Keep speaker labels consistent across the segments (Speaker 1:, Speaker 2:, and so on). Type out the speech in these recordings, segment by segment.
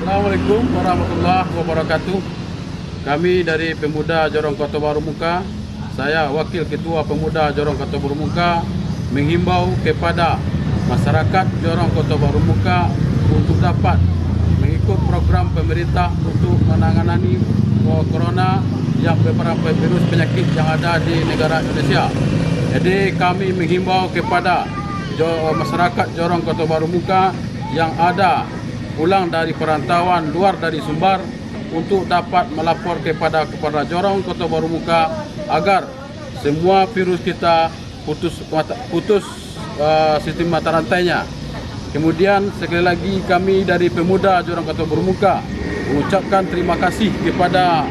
Speaker 1: Assalamualaikum warahmatullahi wabarakatuh. Kami dari Pemuda Jorong Kota Baru Muka, saya Wakil Ketua Pemuda Jorong Kota Baru Muka, menghimbau kepada masyarakat Jorong Kota Baru Muka untuk dapat mengikut program pemerintah untuk menangani corona yang beberapa virus penyakit yang ada di negara Indonesia. Jadi kami menghimbau kepada masyarakat Jorong Kota Baru Muka yang ada pulang dari perantauan luar dari Sumbar untuk dapat melapor kepada Jorong Kota Baru Muka agar semua virus kita putus sistem mata rantainya. Kemudian sekali lagi kami dari Pemuda Jorong Kota Baru Muka mengucapkan terima kasih kepada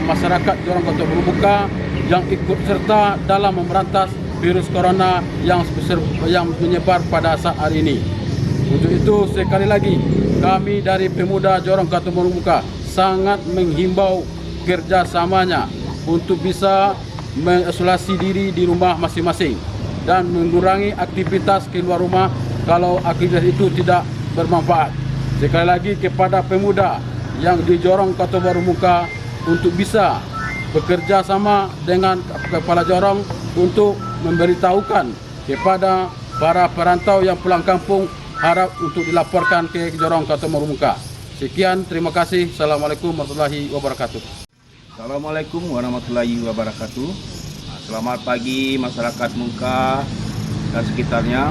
Speaker 1: masyarakat Jorong Kota Baru Muka yang ikut serta dalam memberantas virus corona yang menyebar pada saat hari ini. Untuk itu sekali lagi kami dari Pemuda Jorong Kota Baru Muka sangat menghimbau kerjasamanya untuk bisa mengisolasi diri di rumah masing-masing dan mengurangi aktivitas keluar rumah kalau aktivitas itu tidak bermanfaat. Sekali lagi kepada pemuda yang di Jorong Kota Baru Muka untuk bisa bekerja sama dengan kepala Jorong untuk memberitahukan kepada para perantau yang pulang kampung harap untuk dilaporkan ke Jorong Kota Baru Muka. Sekian, terima kasih. Assalamualaikum warahmatullahi wabarakatuh.
Speaker 2: Assalamualaikum warahmatullahi wabarakatuh. Selamat pagi masyarakat Muka dan sekitarnya.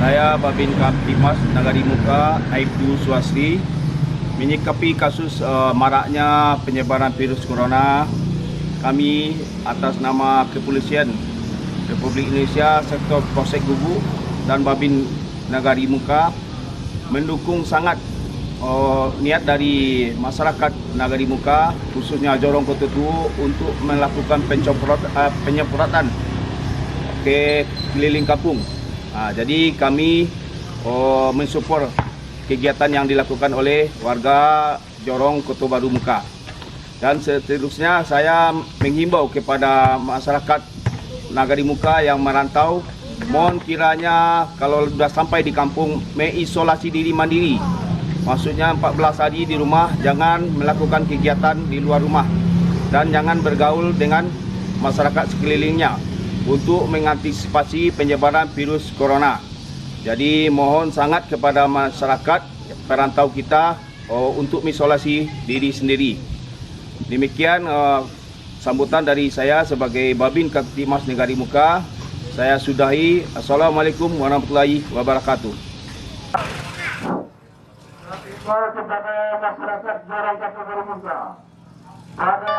Speaker 2: Saya Babin Kaptimas Nagari Muka, Aibtu Suasri, menyikapi kasus maraknya penyebaran virus corona. Kami atas nama Kepolisian Republik Indonesia Sektor Polsek Gubuk dan Babin Nagari Muka mendukung sangat niat dari masyarakat Nagari Muka, khususnya Jorong Kota Tua, untuk melakukan penyemprotan ke keliling kampung. Jadi kami mensupport kegiatan yang dilakukan oleh warga Jorong Kota Baru Muka. Dan seterusnya saya menghimbau kepada masyarakat Nagari Muka yang merantau, mohon kiranya kalau sudah sampai di kampung mengisolasi diri mandiri. Maksudnya 14 hari di rumah, jangan melakukan kegiatan di luar rumah dan jangan bergaul dengan masyarakat sekelilingnya untuk mengantisipasi penyebaran virus corona. Jadi mohon sangat kepada masyarakat perantau kita untuk mengisolasi diri sendiri. Demikian sambutan dari saya sebagai Babin Kaptimas Nagari Muka. Saya sudahi. Assalamualaikum warahmatullahi wabarakatuh.
Speaker 3: Kepada masyarakat Jorong Kota Baru Muka, pada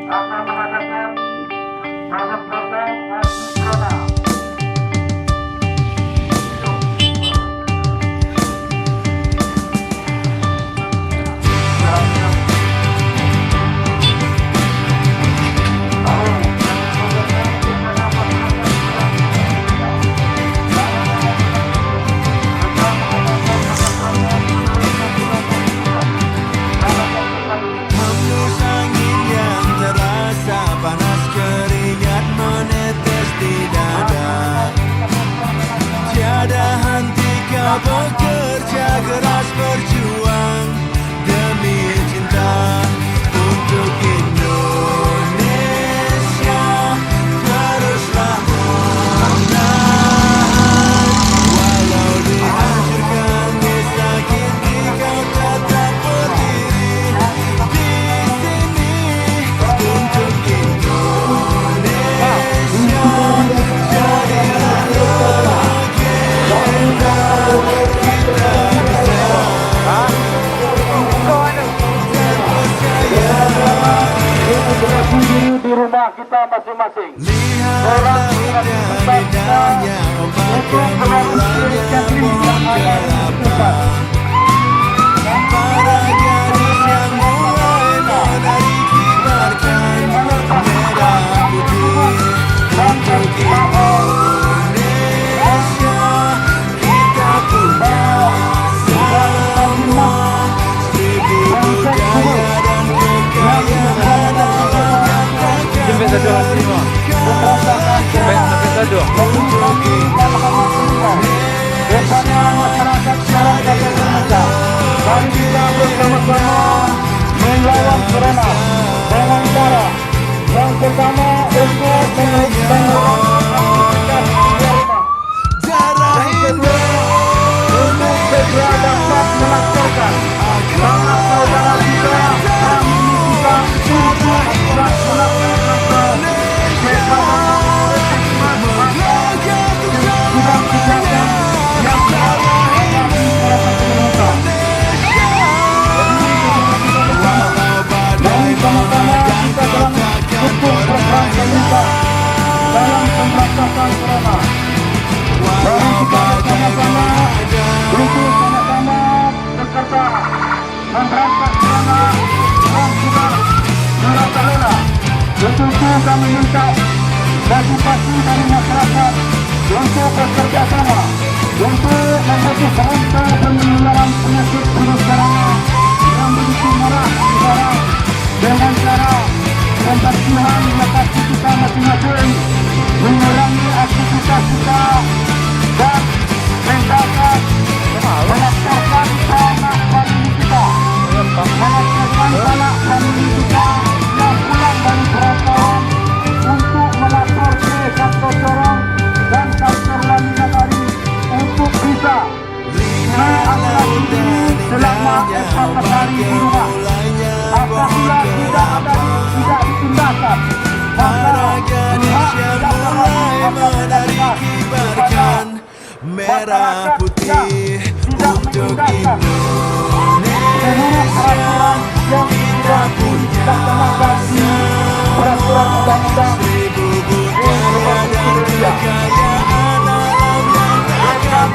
Speaker 3: akan mengadakan program anti corona.
Speaker 4: Bekerja keras berjuang demi cinta untuk Indonesia, teruslah menahan walau dihancurkan disakiti, kau tetap berdiri di sini untuk Indonesia. Jadilah legenda.
Speaker 3: Di rumah kita masing-masing.
Speaker 4: Lihatlah indahnya ombak gemulainya menggelapkan. Para gadis yang mulai menari kibarkan merah putih untuk Indonesia. Kita punya semua seribu budaya dan kekayaan alam yang tak
Speaker 1: Sampai satu.
Speaker 4: untuk Indonesia.
Speaker 3: bersama-sama melawan corona dengan cara yang pertama untuk melakukan aktivitas di rumah.
Speaker 4: Darah Hindu
Speaker 3: Untuk segera dapat melaksanakan sanak saudara kita kami minta untuk dapat melaksanakan sidang-sidang yang dilakukan para pemerintah. Mari sama-sama kita dalam dukung program pemerintah dalam pemberantasan corona. Mari kita bersama-sama untuk sama-sama bekerja memberantas corona yang sudah merajalela. Tentu kami minta edukasi dari masyarakat untuk bekerja sama untuk memutus rantai penularan penyakit virus corona yang begitu marah sekarang dengan cara pembersihan lokasi kita masing-masing, mengurangi aktivitas kita dan menjaga melaksanakan sanak famili kita, melaksanakan sanak famili kita yang pulang dari perantauan untuk melapor ke kantor Sorong dan kantor Laminagari untuk bisa mengatasi selama 14 hari di rumah. Apabila tidak ditindakan, maka
Speaker 4: Indonesia mulai menarikibarkan merah putih untuk Indonesia. Kita punya
Speaker 3: peraturan undang-undang
Speaker 4: seribu budaya dan kekayaan alam yang takkan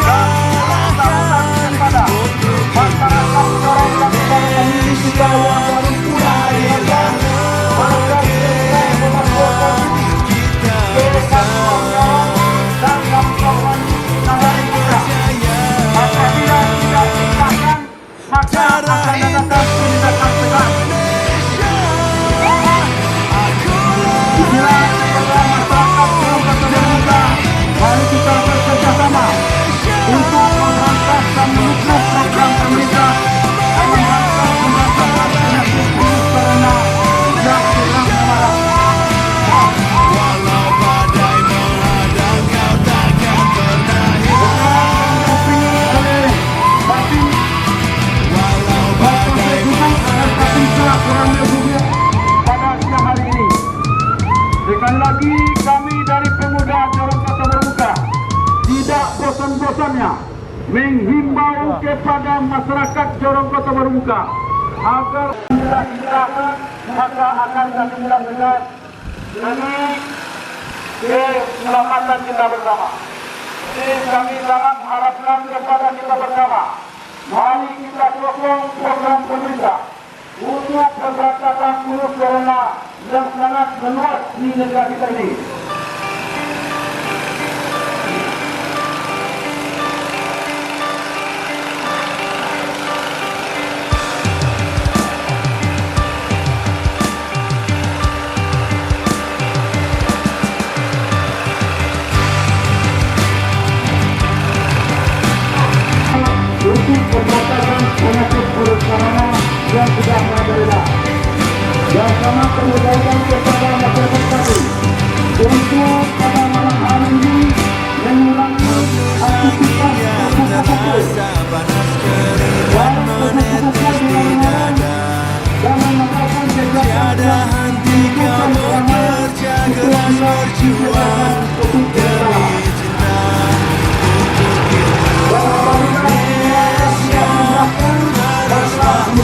Speaker 4: terkalahkan untuk
Speaker 3: masyarakat orang yang memiliki kita yang baru pulang dari maka kita melakukan
Speaker 4: kita
Speaker 3: ke kantornya dan kawan-kawan negara kita. Apabila tidak disahkan, maka akan datang tindakan tegas. Inilah program masyarakat Sorong Kota Bermuka. Mari kita bekerja sama untuk memberantas dan mendukung program pemerintah memberantas pemberantasan penyakit virus corona yang sedang memarah.
Speaker 4: walau badai menghadang kau takkan pernah hilang.
Speaker 3: Dipilih oleh Batin
Speaker 4: Walau badai
Speaker 3: Batin telah kurang lebih pada siang hari ini. Sekali lagi kami dari Pemuda Jorong Kota Bermuka tidak bosan-bosannya menghimbau kepada masyarakat Jorong Kota Bermuka agar tidak dilakukan maka akan kami tindak tegas demi keselamatan kita bersama. Jadi kami sangat harapkan kepada kita bersama, mari kita dukung program pemerintah untuk pemberantasan virus corona yang sangat meluas di negara kita ini. Untuk pemberantasan penyakit virus corona yang sudah merajalela. Dan sama perbaikan kepada masyarakat kami untuk pada malam hari ini mengurangi aktivitas kumpul-kumpul
Speaker 4: panas keringat menetes di dada.
Speaker 3: dan melakukan kegiatan
Speaker 4: Tiada henti kau bekerja keras berjuang demi cinta untuk Indonesia. Haruslah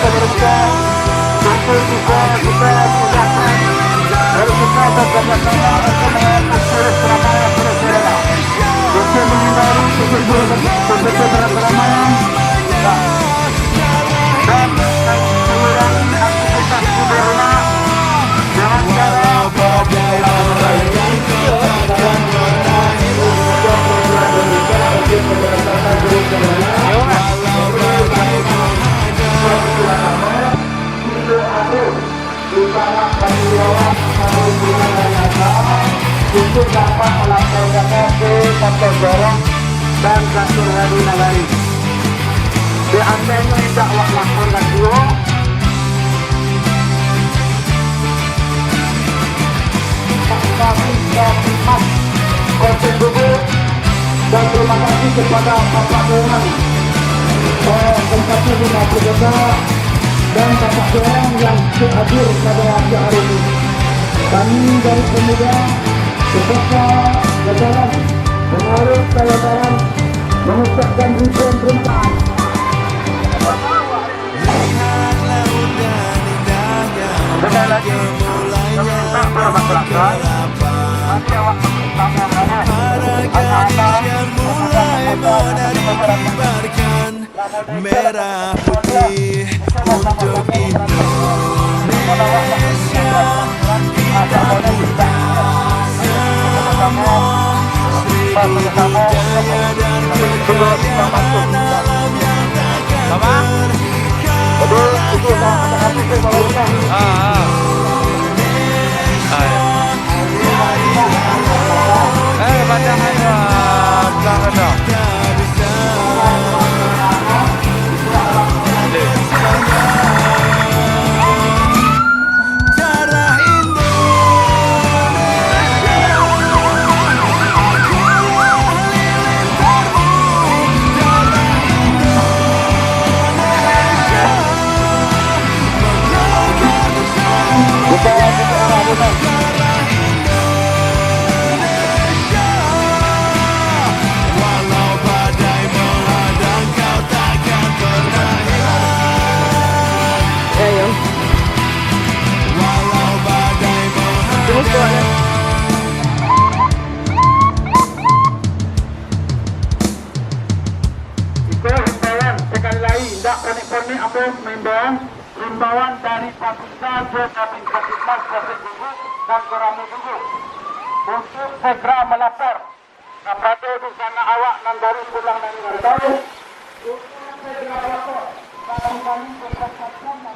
Speaker 3: Kota Bermuka untuk bisa kita mudahkan dari kita bersama-sama akan Surabaya Surabaya untuk menghindari kesejukan keramaian dan mengurangi aktivitas di rumah dengan cara untuk dapat melaksanakan ke kantor dorong dan kantor hari nagari. Di antaranya tidak laksanakan dua. Kami Mas Kota Bogor dan terima kasih kepada Bapak Dewan tempatnya di Mapolda dan Bapak Dewan yang hadir pada hari ini. Kami dari pemuda beserta jajaran pengurus jajaran mengucapkan ribuan terima
Speaker 4: Lihat laut dan indahnya,
Speaker 3: sekali lagi meminta para masyarakat masih waktu pertama
Speaker 4: para gadis yang mulai menari-kibarkan merah putih untuk Indonesia. Kita punya semua Sri budaya dan kekayaan alam yang takkan darah Indonesia, akulah halilintarmu. Darah Indonesia mengalir bersama. Darah Indonesia, walau badai menghadang kau takkan pernah hilang. Walau badai menghadang.
Speaker 3: itu himbauan sekali lagi tidak panik-panik ambil himbauan dari Papua Jepang Kapitmas Kapit Gugus dan Korami Gugus untuk segera melapor kepada di sana awak dan baru pulang dari Garut untuk segera melapor dan kami berkata-kata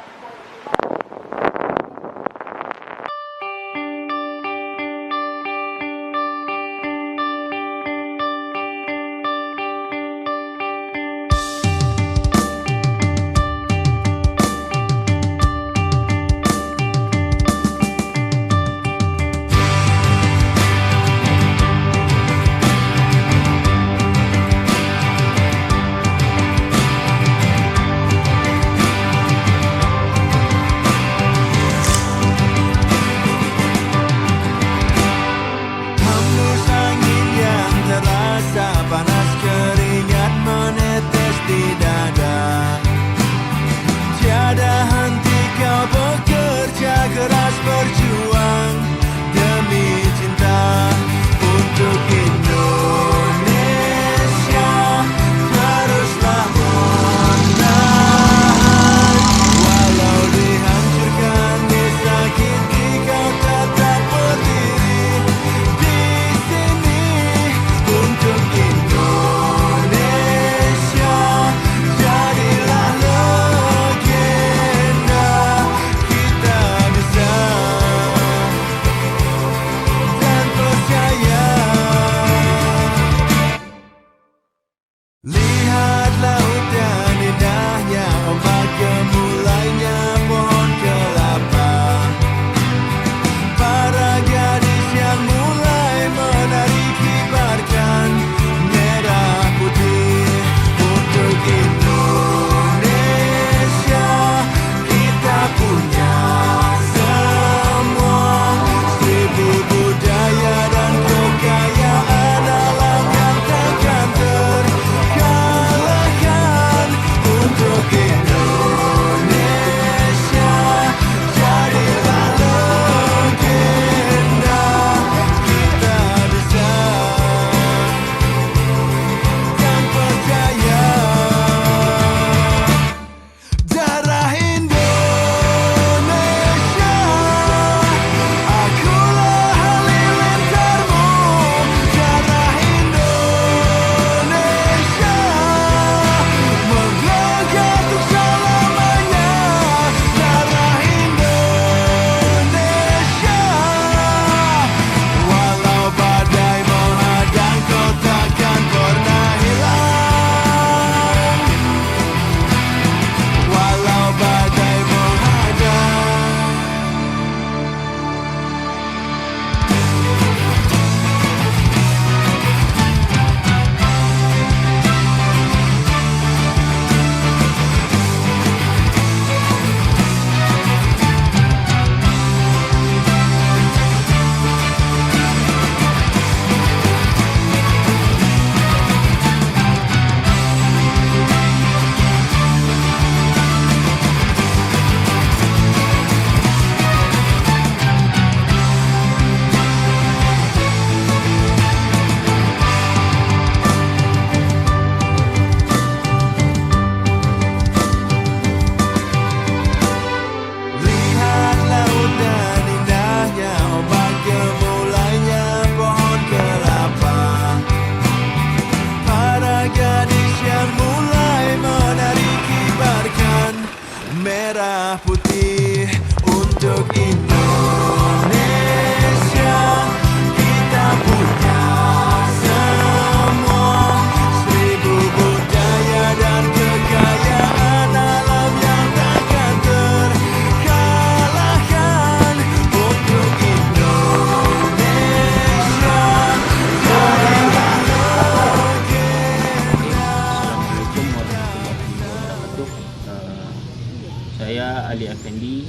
Speaker 5: Saya Ali Effendi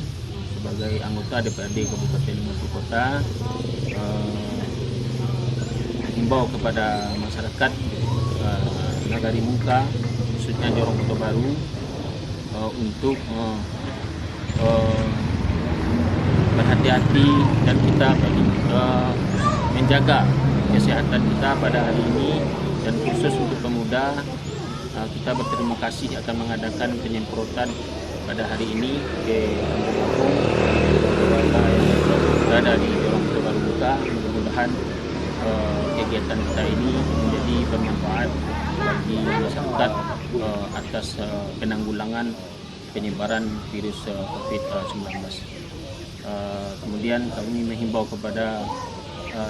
Speaker 5: sebagai anggota DPRD Kabupaten Maluku Kota himbau kepada masyarakat Nagari Mungka, khususnya Jorong Kota Baru, untuk berhati-hati dan kita menjaga kesehatan kita pada hari ini. Dan khusus untuk pemuda, kita berterima kasih akan mengadakan penyemprotan pada hari ini ke kampung warga yang berada di Jorong Kota Baru Mungka. Mudah-mudahan kegiatan kita ini menjadi bermanfaat bagi masyarakat atas penanggulangan penyebaran virus COVID-19. Kemudian kami menghimbau kepada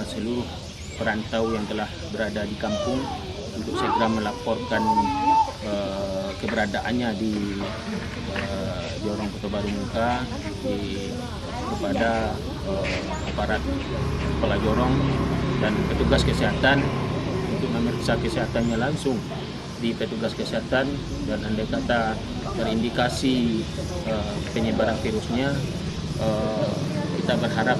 Speaker 5: seluruh perantau yang telah berada di kampung untuk segera melaporkan keberadaannya di Jorong Kota Baru Mungka kepada aparat kepala jorong dan petugas kesehatan untuk memeriksa kesehatannya langsung di petugas kesehatan, dan andai kata terindikasi penyebaran virusnya, kita berharap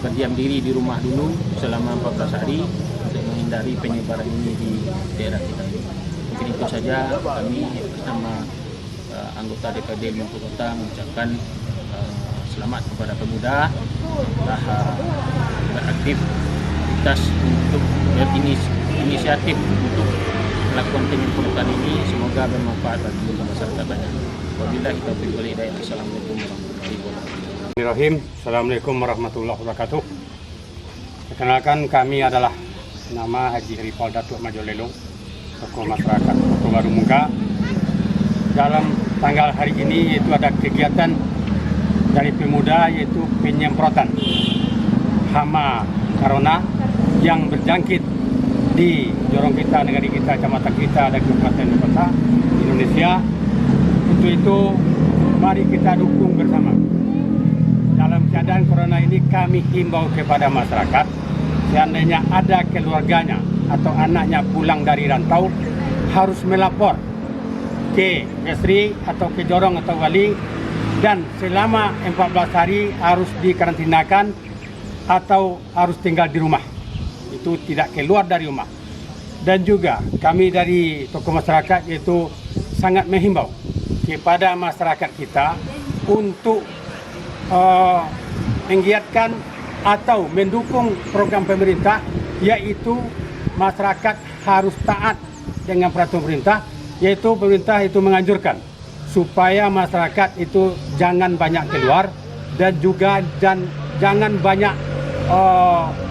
Speaker 5: berdiam diri di rumah dulu selama 14 hari untuk menghindari penyebaran ini di daerah kita ini. Mungkin itu saja, kami bersama anggota DPRD Maluku Kota mengucapkan selamat kepada pemuda telah beraktivitas untuk berinisiatif untuk melakukan penyemprotan ini. Semoga bermanfaat bagi masyarakat banyak. Wabillahi taufiq wal hidayah. Assalamualaikum warahmatullahi wabarakatuh.
Speaker 6: Bismillahirrahmanirrahim. Assalamualaikum warahmatullahi wabarakatuh. Perkenalkan, kami adalah nama Haji Rifal Datuk Majolelong, tokoh masyarakat Kota Baru Mungka. Dalam tanggal hari ini yaitu ada kegiatan dari pemuda, yaitu penyemprotan hama corona yang berjangkit di jorong kita, negari kita, kecamatan kita, dan kabupaten kota Indonesia. Untuk itu, mari kita dukung bersama. Dalam keadaan corona ini, kami himbau kepada masyarakat, seandainya ada keluarganya atau anaknya pulang dari rantau, harus melapor ke istri atau ke jorong atau wali, dan selama 14 hari harus dikarantinakan atau harus tinggal di rumah. Itu tidak keluar dari rumah. Dan juga kami dari tokoh masyarakat yaitu sangat menghimbau kepada masyarakat kita untuk menggiatkan atau mendukung program pemerintah, yaitu masyarakat harus taat dengan peraturan pemerintah, yaitu pemerintah itu menganjurkan supaya masyarakat itu jangan banyak keluar, dan juga jangan banyak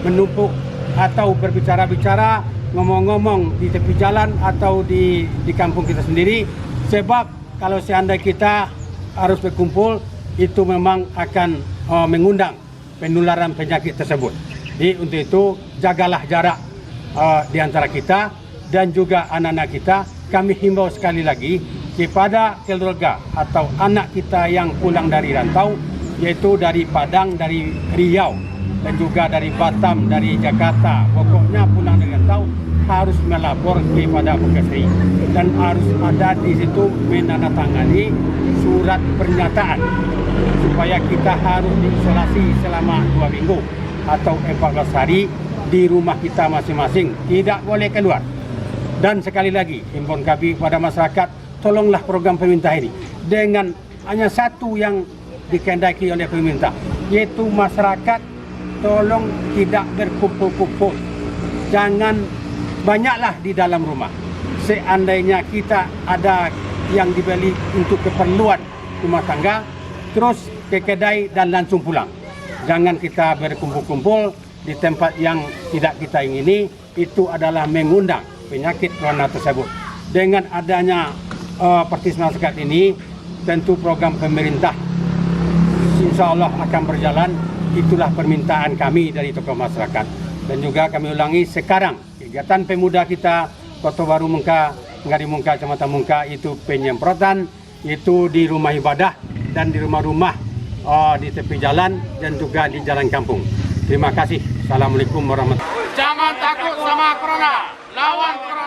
Speaker 6: menumpuk atau berbicara-bicara, ngomong-ngomong di tepi jalan atau di kampung kita sendiri. Sebab kalau seandainya kita harus berkumpul, itu memang akan mengundang penularan penyakit tersebut. Jadi untuk itu jagalah jarak di antara kita dan juga anak-anak kita. Kami himbau sekali lagi kepada keluarga atau anak kita yang pulang dari rantau, yaitu dari Padang, dari Riau, dan juga dari Batam, dari Jakarta. Pokoknya pulang dari rantau harus melapor kepada Bukesri dan harus ada di situ menandatangani surat pernyataan supaya kita harus diisolasi selama 2 minggu atau 14 hari di rumah kita masing-masing, tidak boleh keluar. Dan sekali lagi, himbauan kami kepada masyarakat, tolonglah program pemerintah ini dengan hanya satu yang dikehendaki oleh pemerintah, yaitu masyarakat tolong tidak berkumpul-kumpul, jangan banyaklah di dalam rumah. Seandainya kita ada yang dibeli untuk keperluan rumah tangga, terus ke kedai dan langsung pulang. Jangan kita berkumpul-kumpul di tempat yang tidak kita ingini. Itu adalah mengundang penyakit corona tersebut. Dengan adanya partisipasi masyarakat ini, tentu program pemerintah insya Allah akan berjalan. Itulah permintaan kami dari tokoh masyarakat. Dan juga kami ulangi sekarang, kegiatan pemuda kita Kota Baru Mungka, Nagari Mungka, Kecamatan Mungka, itu penyemprotan, itu di rumah ibadah dan di rumah-rumah, di tepi jalan dan juga di jalan kampung. Terima kasih. Assalamualaikum warahmatullahi wabarakatuh.
Speaker 1: Jangan takut sama corona, lawan corona.